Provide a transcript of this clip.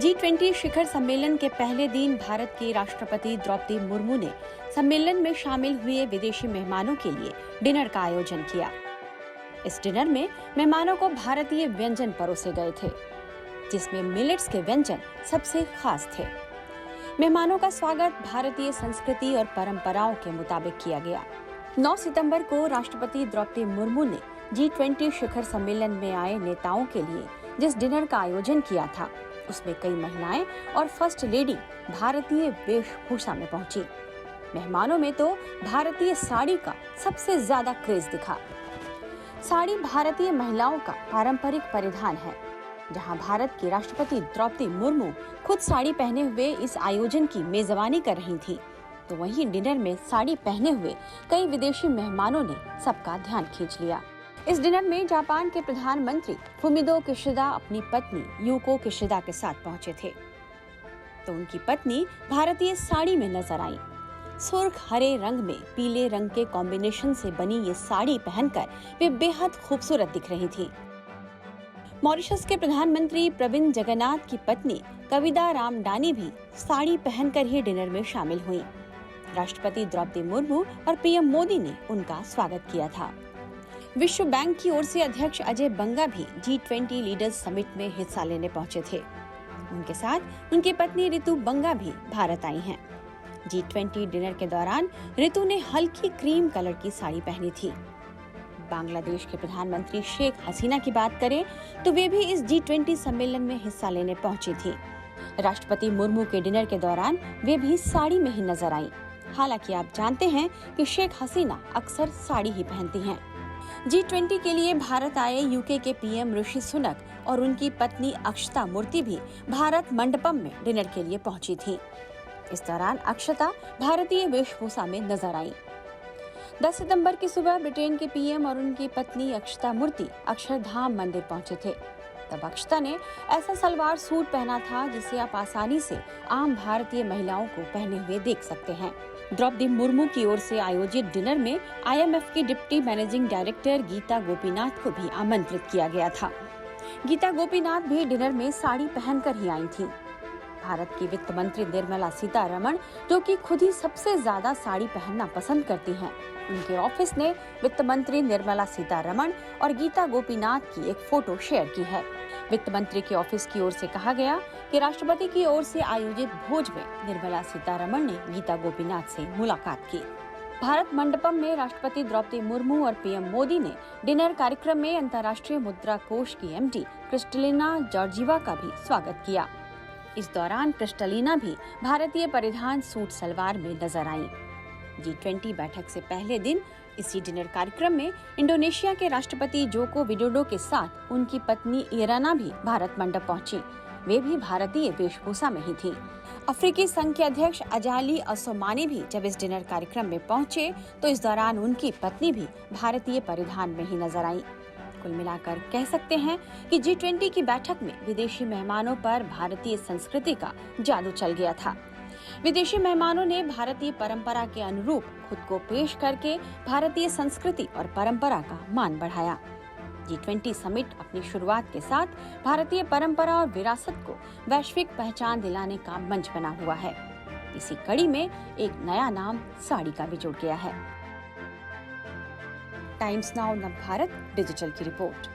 G20 शिखर सम्मेलन के पहले दिन भारत की राष्ट्रपति द्रौपदी मुर्मू ने सम्मेलन में शामिल हुए विदेशी मेहमानों के लिए डिनर का आयोजन किया। इस डिनर में मेहमानों को भारतीय व्यंजन परोसे गए थे, जिसमें मिलेट्स के व्यंजन सबसे खास थे। मेहमानों का स्वागत भारतीय संस्कृति और परंपराओं के मुताबिक किया गया। 9 सितंबर को राष्ट्रपति द्रौपदी मुर्मू ने G20 शिखर सम्मेलन में आए नेताओं के लिए जिस डिनर का आयोजन किया था, उसमें कई महिलाएं और फर्स्ट लेडी भारतीय वेशभूषा में पहुंची। मेहमानों में तो भारतीय साड़ी का सबसे ज्यादा क्रेज दिखा। साड़ी भारतीय महिलाओं का पारंपरिक परिधान है। जहां भारत की राष्ट्रपति द्रौपदी मुर्मू खुद साड़ी पहने हुए इस आयोजन की मेजबानी कर रही थी, तो वहीं डिनर में साड़ी पहने हुए कई विदेशी मेहमानों ने सबका ध्यान खींच लिया। इस डिनर में जापान के प्रधानमंत्री फुमियो किशिदा अपनी पत्नी यूको किशिदा के साथ पहुंचे थे, तो उनकी पत्नी भारतीय साड़ी में नजर आई। सुर्ख हरे रंग में पीले रंग के कॉम्बिनेशन से बनी ये साड़ी पहनकर वे बेहद खूबसूरत दिख रही थी। मॉरिशस के प्रधानमंत्री प्रविंद जगन्नाथ की पत्नी कविता रामडानी भी साड़ी पहनकर ही डिनर में शामिल हुई। राष्ट्रपति द्रौपदी मुर्मू और पीएम मोदी ने उनका स्वागत किया था। विश्व बैंक की ओर से अध्यक्ष अजय बंगा भी G20 लीडर्स समिट में हिस्सा लेने पहुंचे थे। उनके साथ उनकी पत्नी रितु बंगा भी भारत आई हैं। G20 डिनर के दौरान रितु ने हल्की क्रीम कलर की साड़ी पहनी थी। बांग्लादेश के प्रधानमंत्री शेख हसीना की बात करें तो वे भी इस G20 सम्मेलन में हिस्सा लेने पहुंची थी। राष्ट्रपति मुर्मू के डिनर के दौरान वे भी साड़ी में ही नजर आई। हालांकि आप जानते हैं कि शेख हसीना अक्सर साड़ी ही पहनती हैं। G20 के लिए भारत आए यूके के पीएम ऋषि सुनक और उनकी पत्नी अक्षता मूर्ति भी भारत मंडपम में डिनर के लिए पहुंची थी। इस दौरान अक्षता भारतीय वेशभूषा में नजर आई। 10 सितंबर की सुबह ब्रिटेन के पीएम और उनकी पत्नी अक्षता मूर्ति अक्षरधाम मंदिर पहुंचे थे। तब अक्षता ने ऐसा सलवार सूट पहना था जिसे आप आसानी से आम भारतीय महिलाओं को पहने हुए देख सकते हैं। द्रौपदी मुर्मू की ओर से आयोजित डिनर में IMF की deputy managing director Gita Gopinath को भी आमंत्रित किया गया था। गीता गोपीनाथ भी डिनर में साड़ी पहनकर ही आई थी। भारत की वित्त मंत्री निर्मला सीतारमण, जो कि खुद ही सबसे ज्यादा साड़ी पहनना पसंद करती हैं, उनके ऑफिस ने वित्त मंत्री निर्मला सीतारमण और गीता गोपीनाथ की एक फोटो शेयर की है। वित्त मंत्री के ऑफिस की ओर से कहा गया कि राष्ट्रपति की ओर से आयोजित भोज में निर्मला सीतारमण ने गीता गोपीनाथ से मुलाकात की। भारत मंडपम में राष्ट्रपति द्रौपदी मुर्मू और पीएम मोदी ने डिनर कार्यक्रम में अंतर्राष्ट्रीय मुद्रा कोष की MD क्रिस्टलिना जॉर्जीवा का भी स्वागत किया। इस दौरान क्रिस्टलिना भी भारतीय परिधान सूट सलवार में नजर आई। G20 बैठक से पहले दिन इसी डिनर कार्यक्रम में इंडोनेशिया के राष्ट्रपति जोको विडोडो के साथ उनकी पत्नी इराना भी भारत मंडप पहुंची। वे भी भारतीय वेशभूषा में ही थी। अफ्रीकी संघ के अध्यक्ष अजाली असोमानी भी जब इस डिनर कार्यक्रम में पहुंचे तो इस दौरान उनकी पत्नी भी भारतीय परिधान में ही नजर आई। कुल मिलाकर कह सकते हैं कि G20 की बैठक में विदेशी मेहमानों पर भारतीय संस्कृति का जादू चल गया था। विदेशी मेहमानों ने भारतीय परंपरा के अनुरूप खुद को पेश करके भारतीय संस्कृति और परंपरा का मान बढ़ाया। G20 समिट अपनी शुरुआत के साथ भारतीय परंपरा और विरासत को वैश्विक पहचान दिलाने का मंच बना हुआ है। इसी कड़ी में एक नया नाम साड़ी का भी जुड़ गया है। टाइम्स नाउ नव भारत डिजिटल की रिपोर्ट।